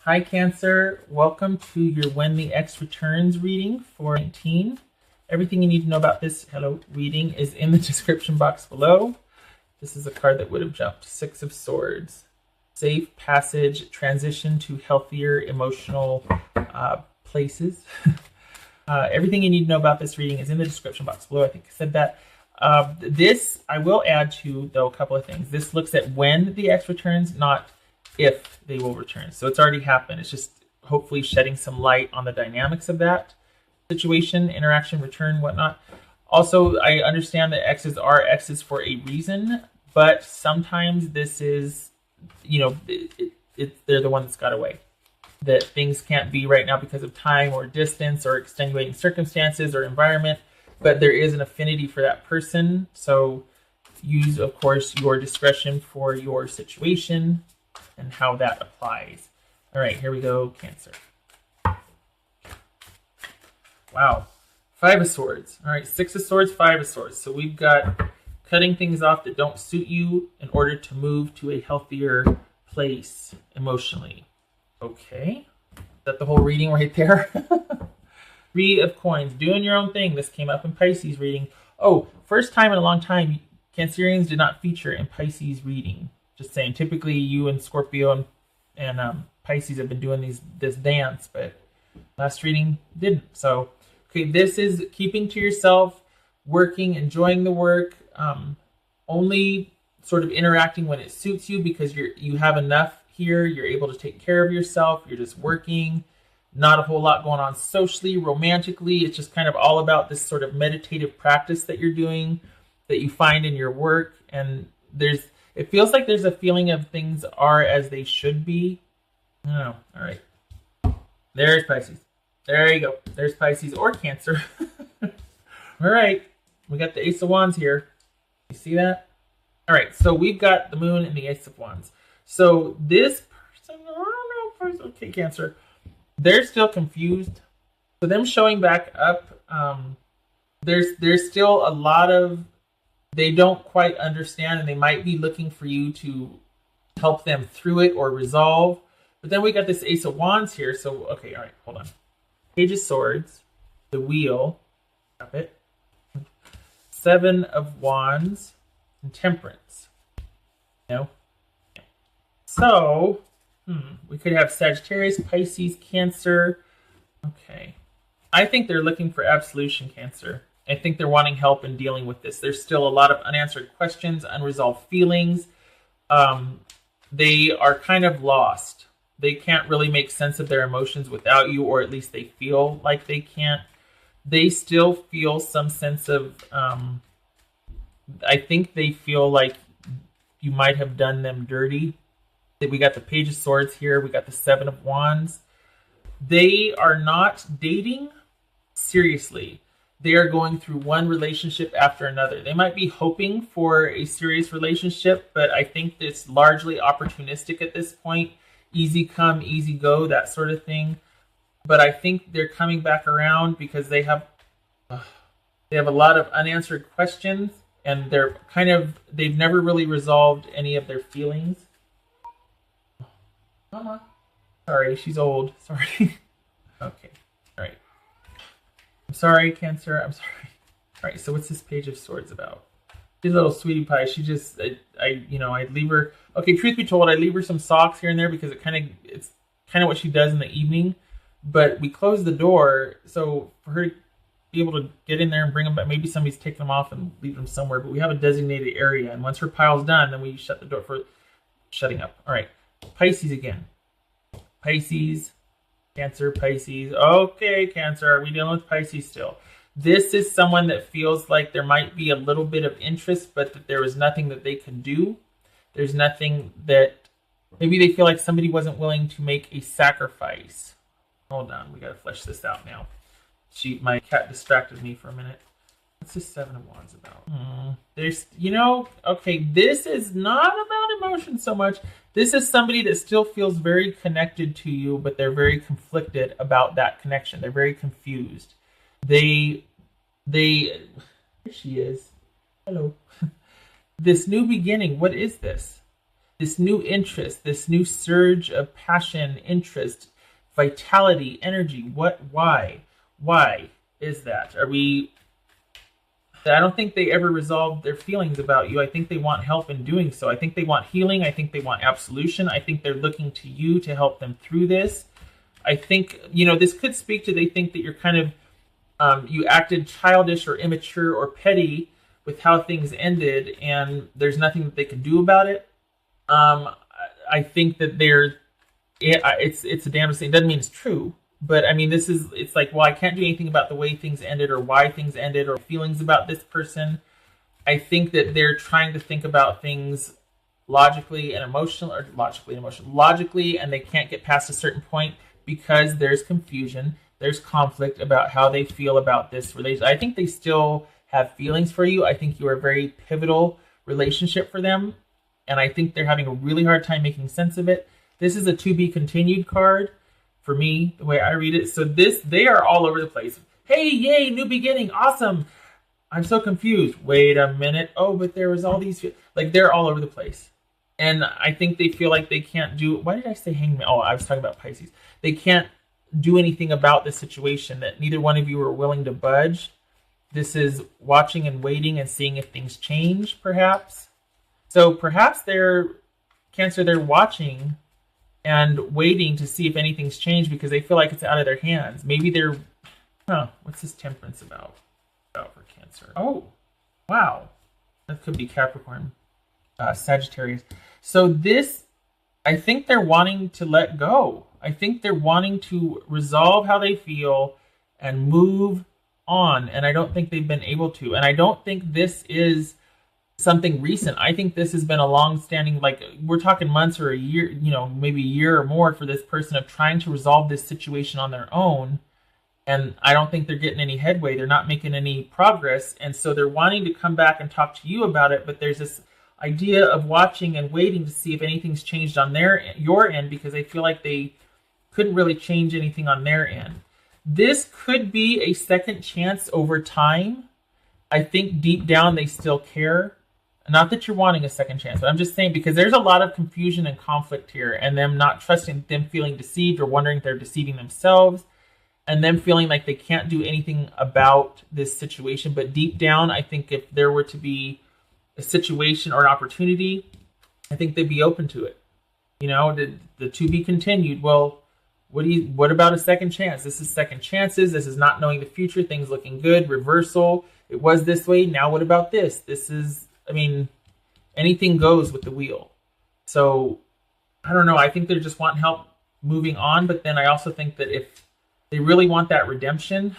Hi Cancer, welcome to your When the X Returns reading for 19. Everything you need to know about this reading is in the description box below. This is a card that would have jumped. Six of Swords. Safe passage, transition to healthier emotional places. Everything you need to know about this reading is in the description box below. I think I said that. This, I will add to, though, a couple of things. This looks at when the X returns, not if they will return. So it's already happened. It's just hopefully shedding some light on the dynamics of that situation, interaction, return, whatnot. Also, I understand that X's are X's for a reason, but sometimes this is, they're the one that's got away. That things can't be right now because of time or distance or extenuating circumstances or environment, but there is an affinity for that person. So use, of course, your discretion for your situation and how that applies. All right, here we go, Cancer. Wow, Five of Swords. All right, Six of Swords, Five of Swords. So we've got cutting things off that don't suit you in order to move to a healthier place emotionally. Okay, is that the whole reading right there? Three of Coins, doing your own thing. This came up in Pisces reading. Oh, first time in a long time, Cancerians did not feature in Pisces reading. Just saying, typically you and Scorpio and Pisces have been doing this dance, but last reading didn't. So, okay, this is keeping to yourself, working, enjoying the work, only sort of interacting when it suits you because you have enough here. You're able to take care of yourself. You're just working. Not a whole lot going on socially, romantically. It's just kind of all about this sort of meditative practice that you're doing that you find in your work. And it feels like there's a feeling of things are as they should be. Oh, all right. There's Pisces. There you go. There's Pisces or Cancer. All right. We got the Ace of Wands here. You see that? All right. So we've got the Moon and the Ace of Wands. So this person, okay, Cancer, they're still confused. So them showing back up, there's still a lot of, they don't quite understand, and they might be looking for you to help them through it or resolve. But then we got this Ace of Wands here. So, okay, all right, hold on. Page of Swords, the Wheel, got it. Seven of Wands, and Temperance. No? So, we could have Sagittarius, Pisces, Cancer. Okay. I think they're looking for absolution, Cancer. I think they're wanting help in dealing with this. There's still a lot of unanswered questions, unresolved feelings. They are kind of lost. They can't really make sense of their emotions without you, or at least they feel like they can't. They still feel some sense of, I think they feel like you might have done them dirty. We got the Page of Swords here. We got the Seven of Wands. They are not dating seriously. They are going through one relationship after another. They might be hoping for a serious relationship, but I think it's largely opportunistic at this point. Easy come, easy go, that sort of thing. But I think they're coming back around because they have a lot of unanswered questions, and they've never really resolved any of their feelings. Mama. Sorry, she's old. Sorry. Okay. All right. I'm sorry, Cancer. I'm sorry. All right. So what's this Page of Swords about? She's a little sweetie pie. She just, I'd leave her. Okay. Truth be told, I leave her some socks here and there because it's kind of what she does in the evening. But we close the door, so for her to be able to get in there and bring them back, maybe somebody's taking them off and leave them somewhere. But we have a designated area, and once her pile's done, then we shut the door for shutting up. All right. Pisces again. Pisces, Cancer, Pisces. Okay, Cancer, are we dealing with Pisces still? This is someone that feels like there might be a little bit of interest, but that there was nothing that they could do. There's nothing that, maybe they feel like somebody wasn't willing to make a sacrifice. Hold on, we gotta flesh this out now. My cat distracted me for a minute. What's this Seven of Wands about? There's, okay, this is not about emotion so much. This is somebody that still feels very connected to you, but they're very conflicted about that connection. They're very confused. There she is. Hello. This new beginning, what is this? this new interest, this new surge of passion, interest, vitality, energy. Why is that? I don't think they ever resolve their feelings about you. I think they want help in doing so. I think they want healing. I think they want absolution. I think they're looking to you to help them through this. I think, this could speak to, they think that you're kind of, you acted childish or immature or petty with how things ended, and there's nothing that they can do about it. I think that it's a damn thing. It doesn't mean it's true. But I mean, it's like, well, I can't do anything about the way things ended or why things ended or feelings about this person. I think that they're trying to think about things logically, and they can't get past a certain point because there's confusion, there's conflict about how they feel about this relationship. I think they still have feelings for you. I think you are a very pivotal relationship for them, and I think they're having a really hard time making sense of it. This is a to be continued card. For me, the way I read it. So they are all over the place. Hey, yay, new beginning, awesome. I'm so confused. Wait a minute. Oh, but there was all these, they're all over the place. And I think they feel like they can't do, why did I say hangman? Oh, I was talking about Pisces. They can't do anything about the situation, that neither one of you are willing to budge. This is watching and waiting and seeing if things change, perhaps. So perhaps Cancer, they're watching and waiting to see if anything's changed because they feel like it's out of their hands. Maybe what's this Temperance about for Cancer? Oh, wow. That could be Capricorn, Sagittarius. So I think they're wanting to let go. I think they're wanting to resolve how they feel and move on. And I don't think they've been able to. And I don't think this is something recent. I think this has been a long-standing, we're talking months or a year, maybe a year or more for this person of trying to resolve this situation on their own. And I don't think they're getting any headway. They're not making any progress. And so they're wanting to come back and talk to you about it. But there's this idea of watching and waiting to see if anything's changed on your end, because they feel like they couldn't really change anything on their end. This could be a second chance over time. I think deep down they still care. Not that you're wanting a second chance, but I'm just saying, because there's a lot of confusion and conflict here, and them not trusting, them feeling deceived or wondering if they're deceiving themselves, and them feeling like they can't do anything about this situation. But deep down, I think if there were to be a situation or an opportunity, I think they'd be open to it. The to be continued. Well, what about a second chance? This is second chances. This is not knowing the future. Things looking good. Reversal. It was this way. Now what about this? Anything goes with the wheel. So, I don't know. I think they're just wanting help moving on. But then I also think that if they really want that redemption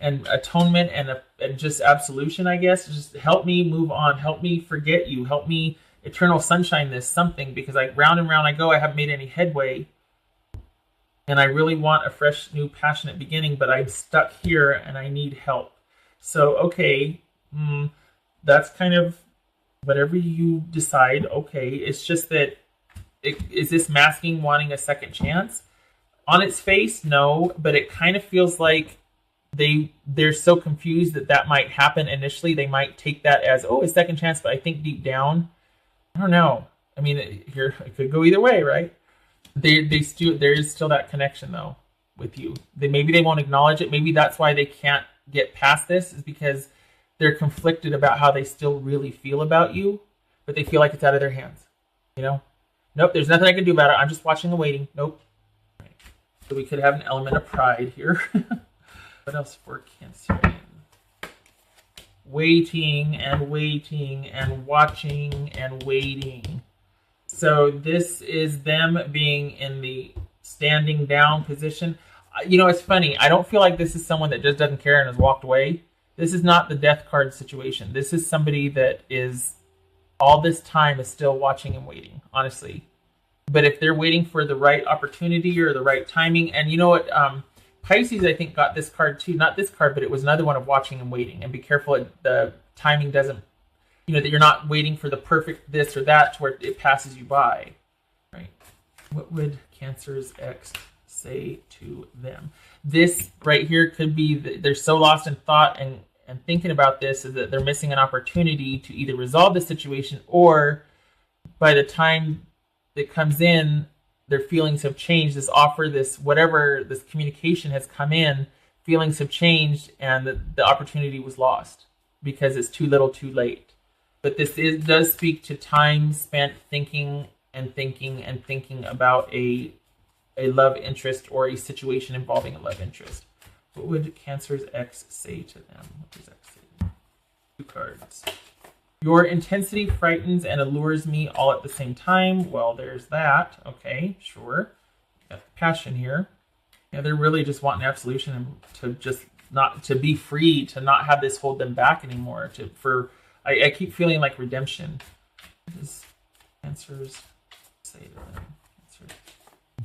and atonement and just absolution, I guess, just help me move on. Help me forget you. Help me eternal sunshine this something, because round and round I go. I haven't made any headway. And I really want a fresh, new, passionate beginning. But I'm stuck here and I need help. So, okay. That's kind of whatever you decide. Okay, it's just that, is this masking wanting a second chance? On its face, no, but it kind of feels like they're so confused that might happen initially. They might take that as, a second chance, but I think deep down, I don't know. I mean, it could go either way, right? There is still that connection though with you. Maybe they won't acknowledge it. Maybe that's why they can't get past this, is because they're conflicted about how they still really feel about you, but they feel like it's out of their hands. Nope, there's nothing I can do about it. I'm just watching and waiting. Nope. Right. So we could have an element of pride here. What else for Cancer? Waiting and waiting and watching and waiting. So this is them being in the standing down position. It's funny. I don't feel like this is someone that just doesn't care and has walked away. This is not the death card situation. This is somebody that is all this time is still watching and waiting, honestly. But if they're waiting for the right opportunity or the right timing, and you know what, Pisces, I think, got this card too. Not this card, but it was another one of watching and waiting. And be careful, the timing doesn't, that you're not waiting for the perfect this or that to where it passes you by. Right? What would Cancer's ex say to them? This right here could be they're so lost in thought and thinking about this, is that they're missing an opportunity to either resolve the situation or by the time it comes in, their feelings have changed. This offer, this whatever, this communication has come in, feelings have changed, and the opportunity was lost because it's too little too late. But does speak to time spent thinking and thinking and thinking about a love interest or a situation involving a love interest. What would Cancer's ex say to them? What does X say? 2 cards. Your intensity frightens and allures me all at the same time. Well, there's that. Okay, sure. Got the passion here. Yeah, they're really just wanting absolution and to just not to be free, to not have this hold them back anymore. I keep feeling like redemption. What does Cancers say to them?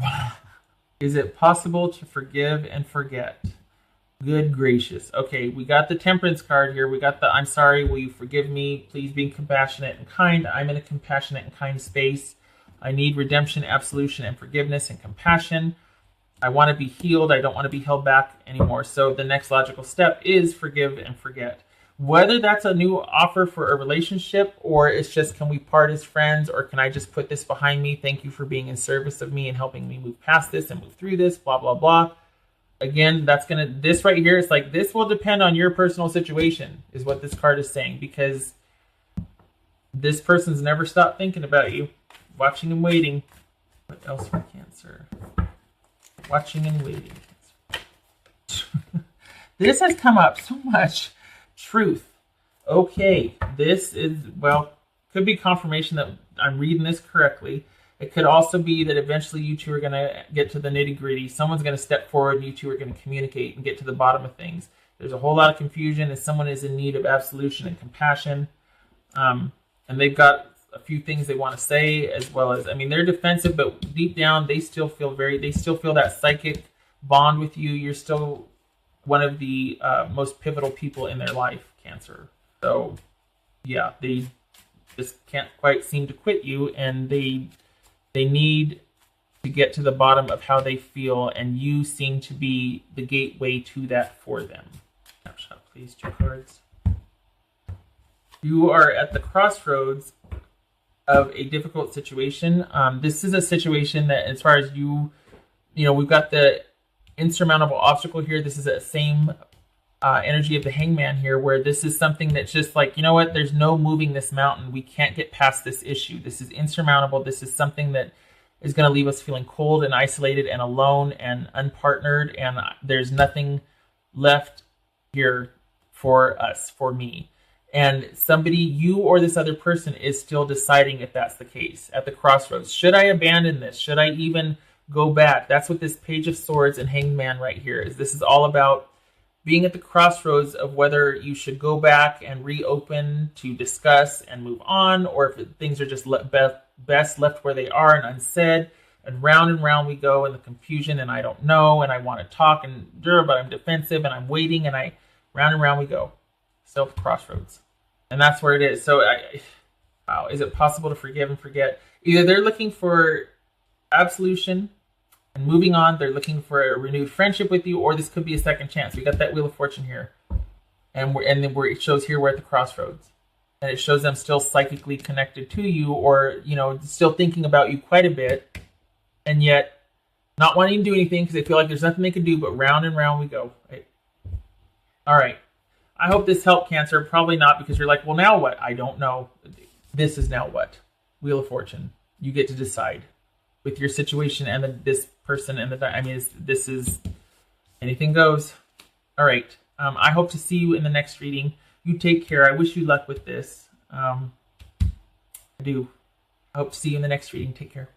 Cancers. Is it possible to forgive and forget? Good gracious. Okay, we got the Temperance card here. We got the I'm sorry, will you forgive me? Please be compassionate and kind. I'm in a compassionate and kind space. I need redemption, absolution, and forgiveness and compassion. I want to be healed. I don't want to be held back anymore. So the next logical step is forgive and forget. Whether that's a new offer for a relationship or it's just can we part as friends or can I just put this behind me? Thank you for being in service of me and helping me move past this and move through this, blah, blah, blah. Again, this right here is like, this will depend on your personal situation is what this card is saying, because this person's never stopped thinking about you, watching and waiting. What else for Cancer? Watching and waiting. This has come up so much. Truth. Okay, this is, well, could be confirmation that I'm reading this correctly. It could also be that eventually you two are going to get to the nitty gritty. Someone's going to step forward and you two are going to communicate and get to the bottom of things. There's a whole lot of confusion and someone is in need of absolution and compassion. And they've got a few things they want to say, as well as, I mean, they're defensive, but deep down they still feel that psychic bond with you. You're still one of the most pivotal people in their life, Cancer. So yeah, they just can't quite seem to quit you, and they need to get to the bottom of how they feel, and you seem to be the gateway to that for them. Snapshot, please. 2 cards. You are at the crossroads of a difficult situation. This is a situation that, as far as we've got the insurmountable obstacle here. This is the same energy of the Hangman here, where this is something that's just like, you know what, there's no moving this mountain. We can't get past this issue. This is insurmountable. This is something that is going to leave us feeling cold and isolated and alone and unpartnered, and there's nothing left here for us, for me. And somebody, you or this other person, is still deciding if that's the case at the crossroads. Should I abandon this? Should I even go back? That's what this Page of Swords and Hangman right here is. This is all about being at the crossroads of whether you should go back and reopen to discuss and move on, or if things are just best left where they are and unsaid. And round we go in the confusion, and I don't know, and I want to talk, but I'm defensive, and I'm waiting, and round and round we go. Still at the crossroads. And that's where it is. So, wow, is it possible to forgive and forget? Either they're looking for absolution and moving on, they're looking for a renewed friendship with you, or this could be a second chance. We got that Wheel of Fortune here. And then it shows here we're at the crossroads. And it shows them still psychically connected to you, or, still thinking about you quite a bit, and yet not wanting to do anything because they feel like there's nothing they can do, but round and round we go. Right? All right. I hope this helped, Cancer. Probably not, because you're like, well, now what? I don't know. This is now what? Wheel of Fortune. You get to decide with your situation and this person and this is anything goes. All right. I hope to see you in the next reading. You take care. I wish you luck with this. I do. I hope to see you in the next reading. Take care.